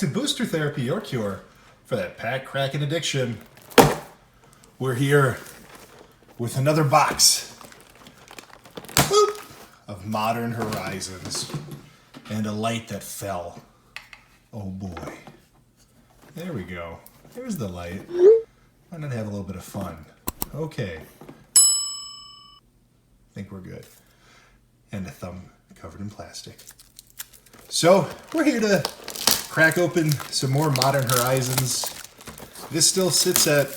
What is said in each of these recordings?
to Booster Therapy, your cure for that pack cracking addiction. We're here with another box of Modern Horizons and a light that fell. Oh boy. There we go. There's the light. Why not have a little bit of fun? Okay. I think we're good. And a thumb covered in plastic. So, we're here to crack open some more Modern Horizons. This still sits at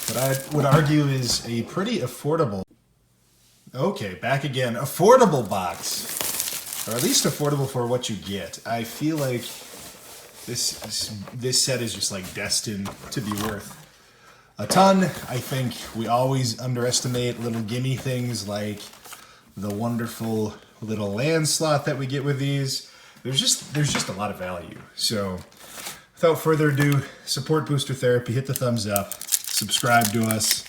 what I would argue is a pretty affordable, okay, back again, affordable box. Or at least affordable for what you get. I feel like this set is just like destined to be worth a ton. I think we always underestimate little gimme things like the wonderful little land slot that we get with these. There's just a lot of value. So without further ado, support Booster Therapy, hit the thumbs up, subscribe to us,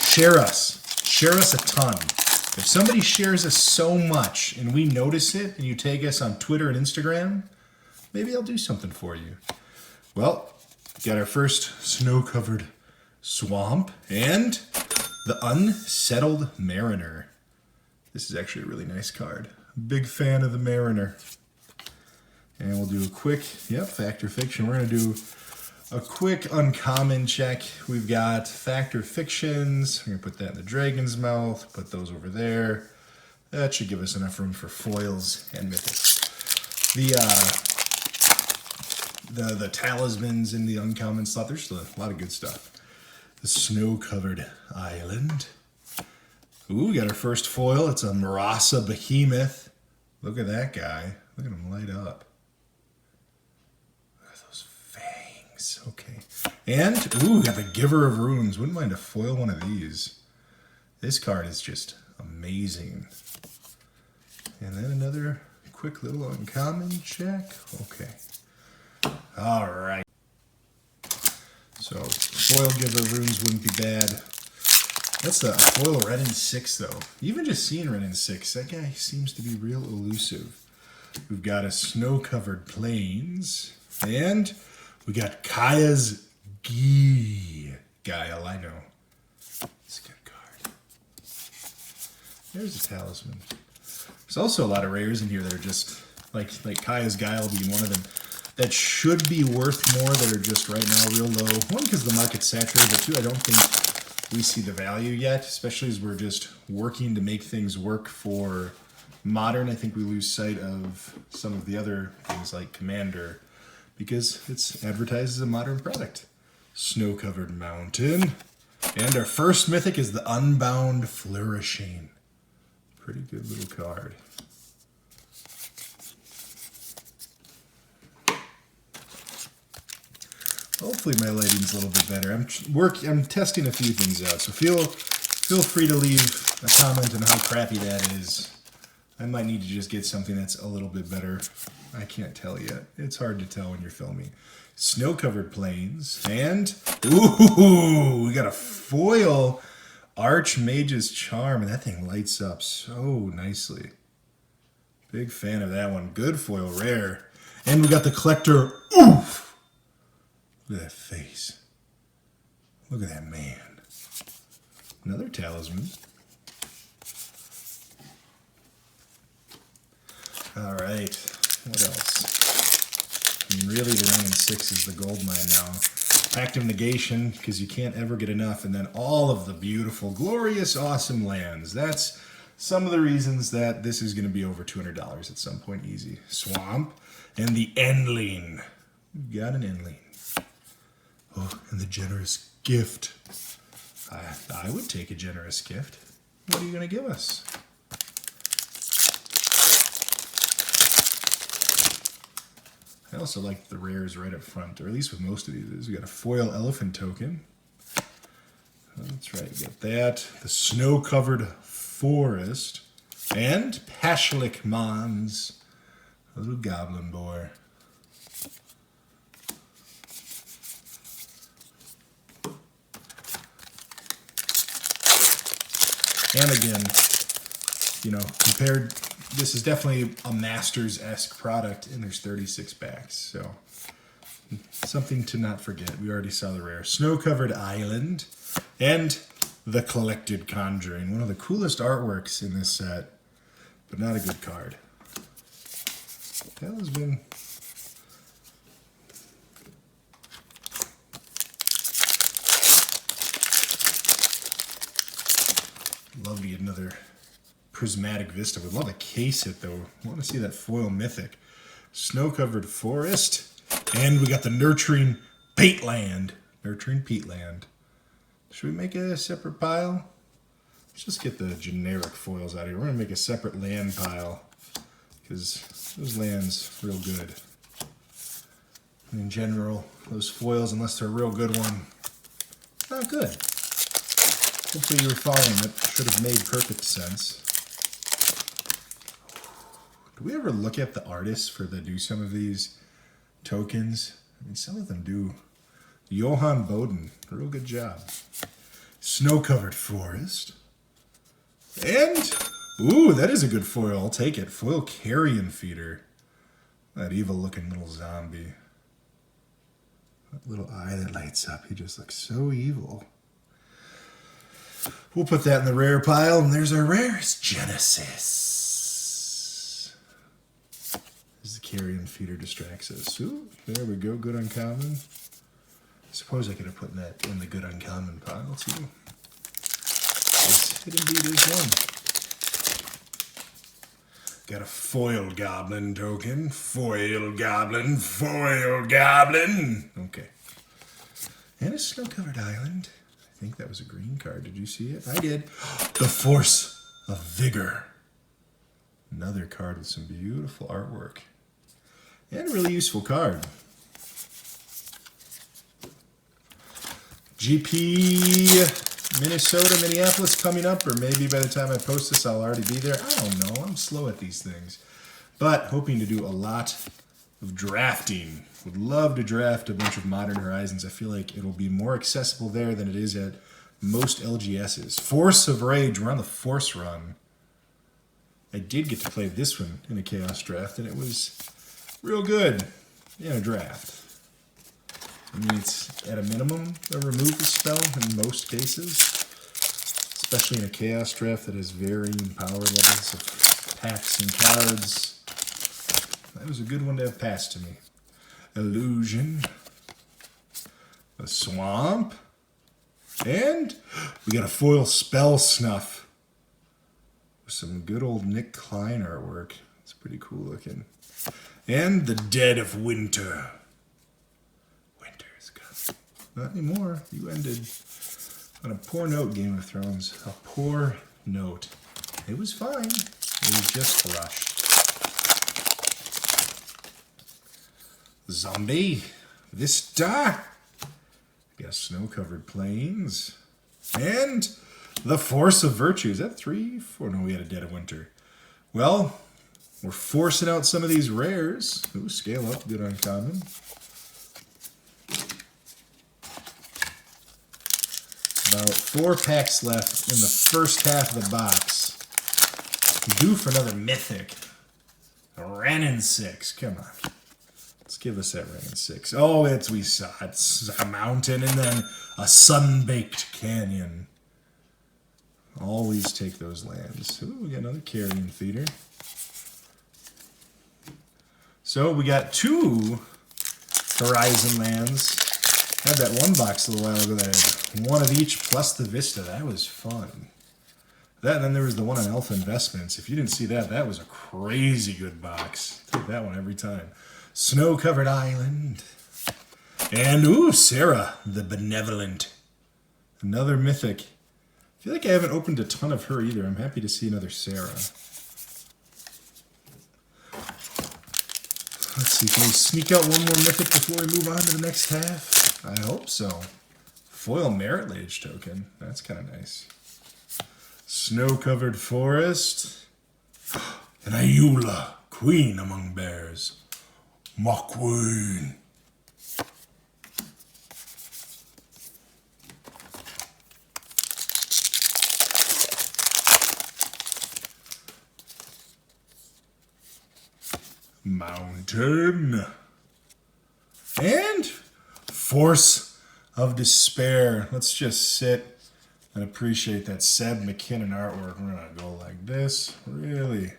share us a ton. If somebody shares us so much and we notice it and you tag us on Twitter and Instagram, maybe I'll do something for you. Well, got our first snow-covered swamp and the Unsettled Mariner. This is actually a really nice card. Big fan of the Mariner. And we'll do a quick, Factor Fiction. We're going to do a quick uncommon check. We've got Factor Fictions. We're going to put that in the Dragon's Mouth, put those over there. That should give us enough room for foils and mythics. The talismans in the uncommon slot, there's a lot of good stuff. The Snow-Covered Island. Ooh, we got our first foil. It's a Marasa Behemoth. Look at that guy. Look at him light up. Look at those fangs. Okay. And, ooh, got the Giver of Runes. Wouldn't mind to foil one of these. This card is just amazing. And then another quick little uncommon check. Okay. All right. So, foil Giver of Runes wouldn't be bad. That's a foil Red and 6, though. Even just seeing Red and 6, that guy seems to be real elusive. We've got a Snow-Covered Plains. And we got Kaya's Guile, I know. It's a good card. There's a talisman. There's also a lot of rares in here that are just, like Kaya's Guile being one of them, that should be worth more that are just right now real low. One, because the market's saturated, but two, I don't think we see the value yet, especially as we're just working to make things work for Modern. I think we lose sight of some of the other things like Commander because it's advertised as a Modern product. Snow-Covered Mountain. And our first mythic is the Unbound Flourishing. Pretty good little card. Hopefully my lighting's a little bit better. I'm testing a few things out, so feel free to leave a comment on how crappy that is. I might need to just get something that's a little bit better. I can't tell yet. It's hard to tell when you're filming. Snow-Covered Plains, and ooh, we got a foil Archmage's Charm, and that thing lights up so nicely. Big fan of that one. Good foil rare. And we got the Collector. Oof! Look at that face. Look at that man. Another talisman. All right. What else? I mean, really, the Ren and 6 is the gold mine now. Active Negation, because you can't ever get enough. And then all of the beautiful, glorious, awesome lands. That's some of the reasons that this is going to be over $200 at some point easy. Swamp. And the Endling. We've got an Endling. Oh, and the generous gift. I would take a generous gift. What are you going to give us? I also like the rares right up front, or at least with most of these. We got a foil Elephant Token. That's right, we got that. The Snow-Covered Forest. And Pashalik Mons. A little goblin boy. And again, you know, compared, this is definitely a Masters-esque product, and there's 36 packs, so something to not forget. We already saw the rare Snow-Covered Island and the Collected Conjuring. One of the coolest artworks in this set, but not a good card. That has been... Love to get another Prismatic Vista. Would love to case it though. I want to see that foil Mythic. Snow-Covered Forest. And we got the Nurturing Peatland. Nurturing Peatland. Should we make a separate pile? Let's just get the generic foils out of here. We're going to make a separate land pile. Because those lands real good. And in general, those foils, unless they're a real good one, not good. Hopefully you were following it. Should have made perfect sense. Do we ever look at the artists for the do some of these tokens? I mean, some of them do. Johann Boden, real good job. Snow-Covered Forest. And, ooh, that is a good foil. I'll take it. Foil Carrion Feeder. That evil-looking little zombie. That little eye that lights up. He just looks so evil. We'll put that in the rare pile, and there's our rares. Genesis. As the Carrion Feeder distracts us. Ooh, there we go. Good uncommon. I suppose I could have put that in the good uncommon pile, too. Yes, it indeed is one. Got a foil goblin token. Foil goblin. Foil goblin. Okay. And a Snow-Covered Island. I think that was a green card. Did you see it? I did. The Force of Vigor. Another card with some beautiful artwork. And a really useful card. GP Minnesota, Minneapolis coming up, or maybe by the time I post this I'll already be there. I don't know. I'm slow at these things. But hoping to do a lot of drafting. Would love to draft a bunch of Modern Horizons. I feel like it'll be more accessible there than it is at most LGSs. Force of Rage. We're on the Force run. I did get to play this one in a Chaos draft, and it was real good in a draft. I mean, it's at a minimum a removal spell in most cases, especially in a Chaos draft that has varying power levels of packs and cards. That was a good one to have passed to me. Illusion, a Swamp, and we got a foil Spell Snuff with some good old Nick Klein artwork. It's pretty cool looking. And the Dead of Winter. Winter's come. Not anymore. You ended on a poor note, Game of Thrones. A poor note. It was fine. It was just rushed. Zombie Vista. Got Snow-Covered Plains. And the Force of Virtue. Is that 3, 4? No, we had a Dead of Winter. Well, we're forcing out some of these rares. Ooh, scale up. Good uncommon. About 4 packs left in the first half of the box. Due for another Mythic. Renin 6. Come on. Let's give us that Renin 6. Oh, we saw it. It's a mountain and then a sun-baked canyon. Always take those lands. Ooh, we got another Carrion Feeder. So we got 2 Horizon lands. Had that one box a little while ago that had one of each plus the Vista. That was fun. That, and then there was the one on Alpha Investments. If you didn't see that, that was a crazy good box. Take that one every time. Snow-Covered Island. And, ooh, Sarah, the Benevolent. Another Mythic. I feel like I haven't opened a ton of her either. I'm happy to see another Sarah. Let's see, can we sneak out one more Mythic before we move on to the next half? I hope so. Foil Merit Lage token. That's kind of nice. Snow-Covered Forest. And Ayula, Queen Among Bears. My queen. Mountain. And Force of Despair. Let's just sit and appreciate that Seb McKinnon artwork. We're going to go like this. Really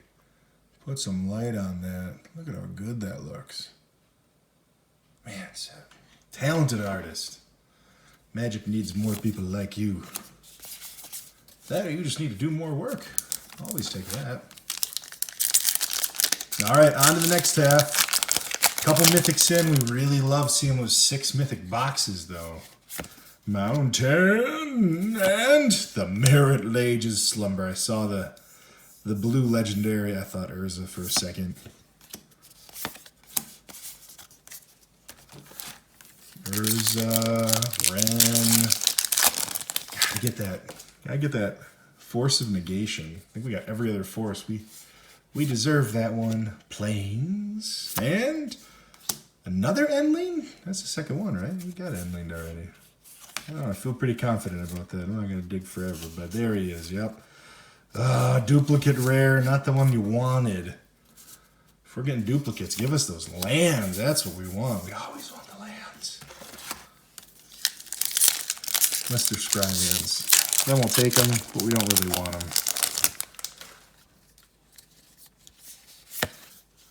put some light on that. Look at how good that looks. Man, Seb. Talented artist. Magic needs more people like you. That or you just need to do more work. Always take that. Alright, on to the next half. Couple Mythics in. We really love seeing those 6 Mythic boxes, though. Mountain and the Merit Lage's Slumber. I saw the blue legendary. I thought Urza for a second. Urza, Ren. Gotta get that Force of Negation. I think we got every other force. We deserve that one. Planes. And another Endling? That's the second one, right? We got Endling already. I don't know, I feel pretty confident about that. I'm not going to dig forever, but there he is, yep. Duplicate rare, not the one you wanted. If we're getting duplicates, give us those lands. That's what we want. We always want the lands. Unless they're scry lands. Then we'll take them, but we don't really want them.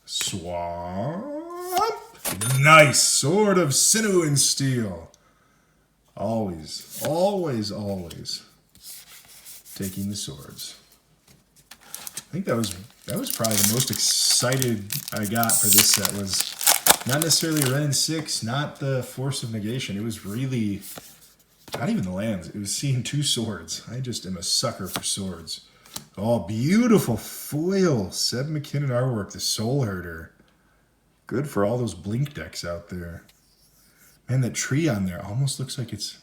Swamp. Nice. Sword of Sinew and Steel. Always, always, always taking the swords. I think that was probably the most excited I got for this set. Was not necessarily Ren and 6, not the Force of Negation. It was really not even the lands. It was seeing 2 swords. I just am a sucker for swords. Oh, beautiful foil. Seb McKinnon artwork, the Soul Herder. Good for all those Blink decks out there. Man, that tree on there almost looks like it's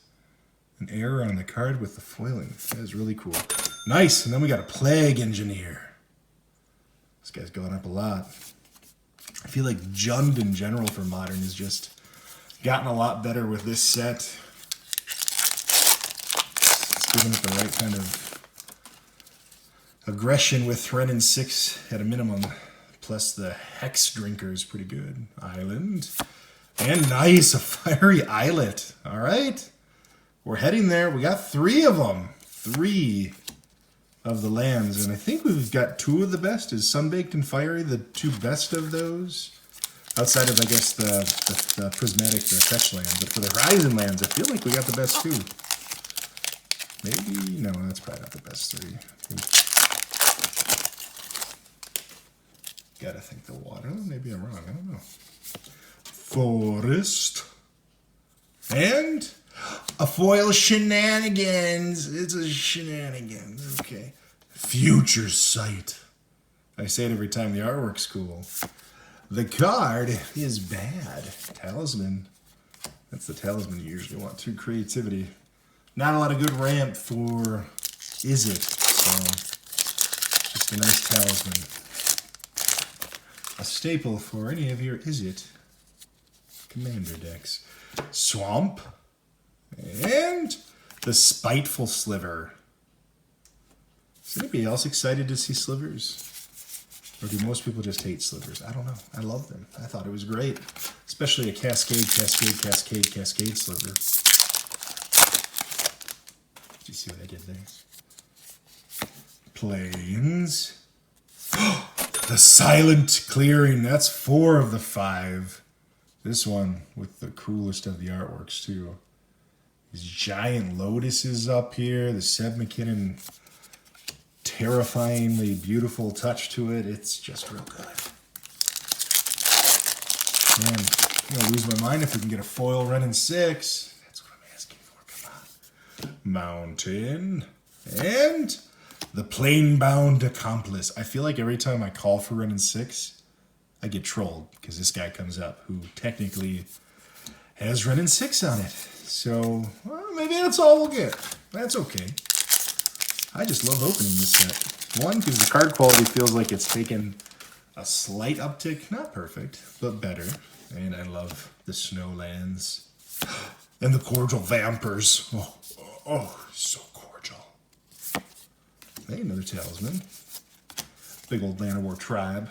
an error on the card with the foiling. That is really cool. Nice, and then we got a Plague Engineer. This guy's going up a lot. I feel like Jund in general for Modern has just gotten a lot better with this set. It's giving it the right kind of aggression with Ren and 6 at a minimum. Plus the Hex Drinker is pretty good. Island. And nice, a Fiery Islet. All right. We're heading there. We got 3 of them. 3 of the lands. And I think we've got 2 of the best. Is Sunbaked and Fiery the 2 best of those? Outside of, I guess, the Prismatic, the Fetch land. But for the Horizon lands, I feel like we got the best 2. Maybe? No, that's probably not the best 3. Gotta think the water. Maybe I'm wrong. I don't know. Forest. And a foil Shenanigans. It's a Shenanigans. Okay. Future Sight. I say it every time. The artwork's cool. The card is bad. Talisman. That's the talisman you usually want too. Creativity. Not a lot of good ramp for Is It. So, just a nice talisman. A staple for any of your Is It Commander decks. Swamp. And the Spiteful Sliver. Is anybody else excited to see slivers? Or do most people just hate slivers? I don't know. I love them. I thought it was great. Especially a Cascade sliver. Did you see what I did there? Plains. The Silent Clearing. That's 4 of the 5. This one with the coolest of the artworks, too. These giant lotuses up here. The Seb McKinnon terrifyingly beautiful touch to it. It's just real good. Man, I'm going to lose my mind if we can get a foil Ren and 6. That's what I'm asking for. Come on. Mountain. And the Plain-Bound Accomplice. I feel like every time I call for Ren and 6, I get trolled because this guy comes up who technically has Ren and 6 on it. So, well, maybe that's all we'll get. That's okay. I just love opening this set. 1, because the card quality feels like it's taken a slight uptick. Not perfect, but better. And I love the Snowlands. And the Cordial Vampers. Oh, so cordial. Hey, another talisman. Big old Man of War tribe.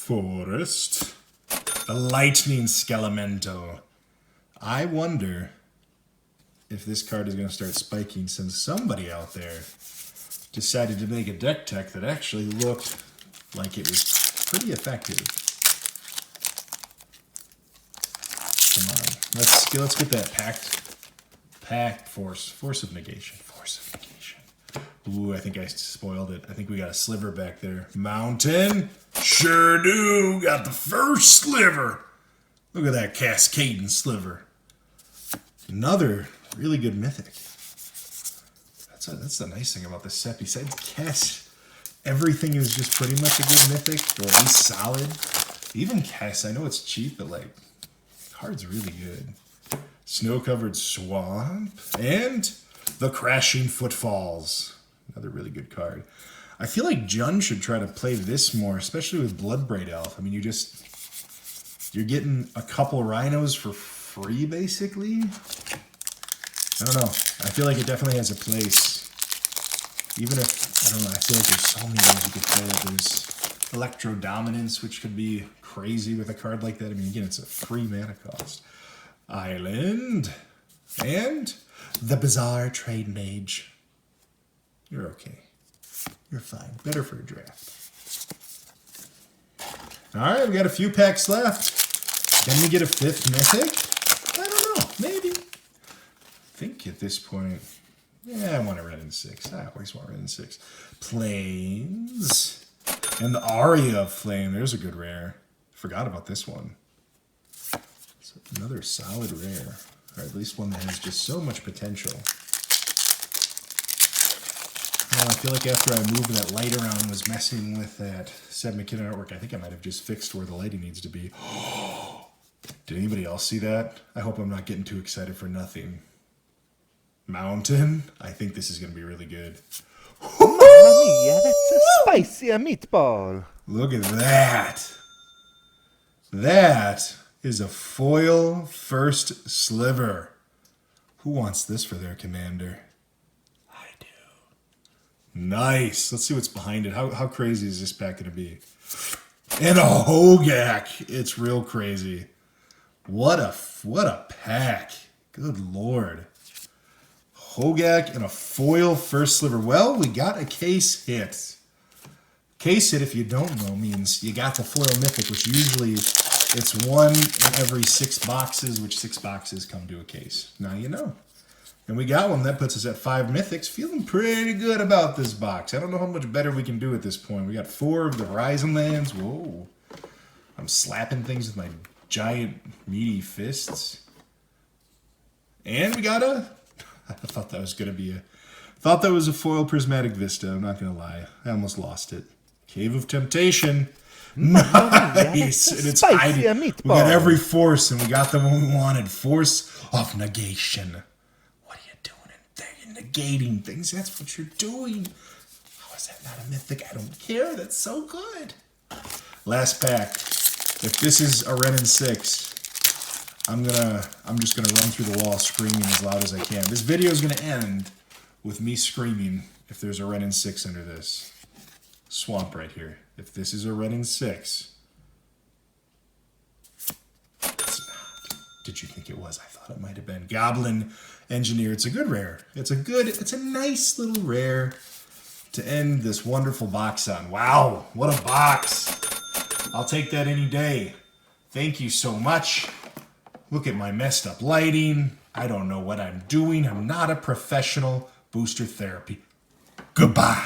Forest. The Lightning Skelemento. I wonder if this card is going to start spiking since somebody out there decided to make a deck tech that actually looked like it was pretty effective. Come on, let's get that packed force of negation. Ooh, I think I spoiled it. I think we got a sliver back there. Mountain, sure do. Got the first sliver. Look at that cascading sliver. Another really good mythic. That's the nice thing about this set. Besides Kess, everything is just pretty much a good mythic, or at least solid. Even Kess, I know it's cheap, but like, card's really good. Snow-covered swamp and the crashing footfalls. Another really good card. I feel like Jun should try to play this more, especially with Bloodbraid Elf. I mean, you're getting a couple rhinos for free, basically. I don't know. I feel like it definitely has a place. Even if, I don't know, I feel like there's so many ways you could play it. There's Electro Dominance, which could be crazy with a card like that. I mean, again, it's a free mana cost. Island. And the Bizarre Trade Mage. You're okay. You're fine. Better for a draft. Alright, we got a few packs left. Can we get a 5th mythic? I don't know. Maybe. I think at this point, yeah, I want a red and 6. I always want red and 6. Plains. And the Aria of Flame. There's a good rare. Forgot about this one. It's another solid rare. Or at least one that has just so much potential. Well, I feel like after I moved that light around and was messing with that Seb McKinnon artwork, I think I might have just fixed where the lighting needs to be. Did anybody else see that? I hope I'm not getting too excited for nothing. Mountain? I think this is going to be really good. Mamma mia, that's a spicy meatball. Look at that. That is a foil first sliver. Who wants this for their commander? I do. Nice. Let's see what's behind it. How crazy is this pack going to be? And a Hogak. It's real crazy. What a pack. Good Lord. Hogak and a foil first sliver. Well, we got a case hit. Case hit, if you don't know, means you got the foil mythic, which usually it's 1 in every 6 boxes, which 6 boxes come to a case. Now you know. And we got one. That puts us at 5 mythics. Feeling pretty good about this box. I don't know how much better we can do at this point. We got 4 of the Horizon lands. Whoa. I'm slapping things with my giant, meaty fists. And we got a... I thought that was going to be a... Thought that was a foil Prismatic Vista. I'm not going to lie. I almost lost it. Cave of Temptation. Nice. And it's hiding. We got every force, and we got the one we wanted. Force of Negation. What are you doing in there? You're negating things. That's what you're doing. How is that not a mythic? I don't care. That's so good. Last pack. If this is a red and 6... I'm just gonna run through the wall screaming as loud as I can. This video is gonna end with me screaming if there's a red and 6 under this swamp right here. If this is a red and 6, it's not. Did you think it was? I thought it might have been. Goblin Engineer. It's a good rare. It's a nice little rare to end this wonderful box on. Wow, what a box! I'll take that any day. Thank you so much. Look at my messed up lighting. I don't know what I'm doing. I'm not a professional. Booster therapy. Goodbye.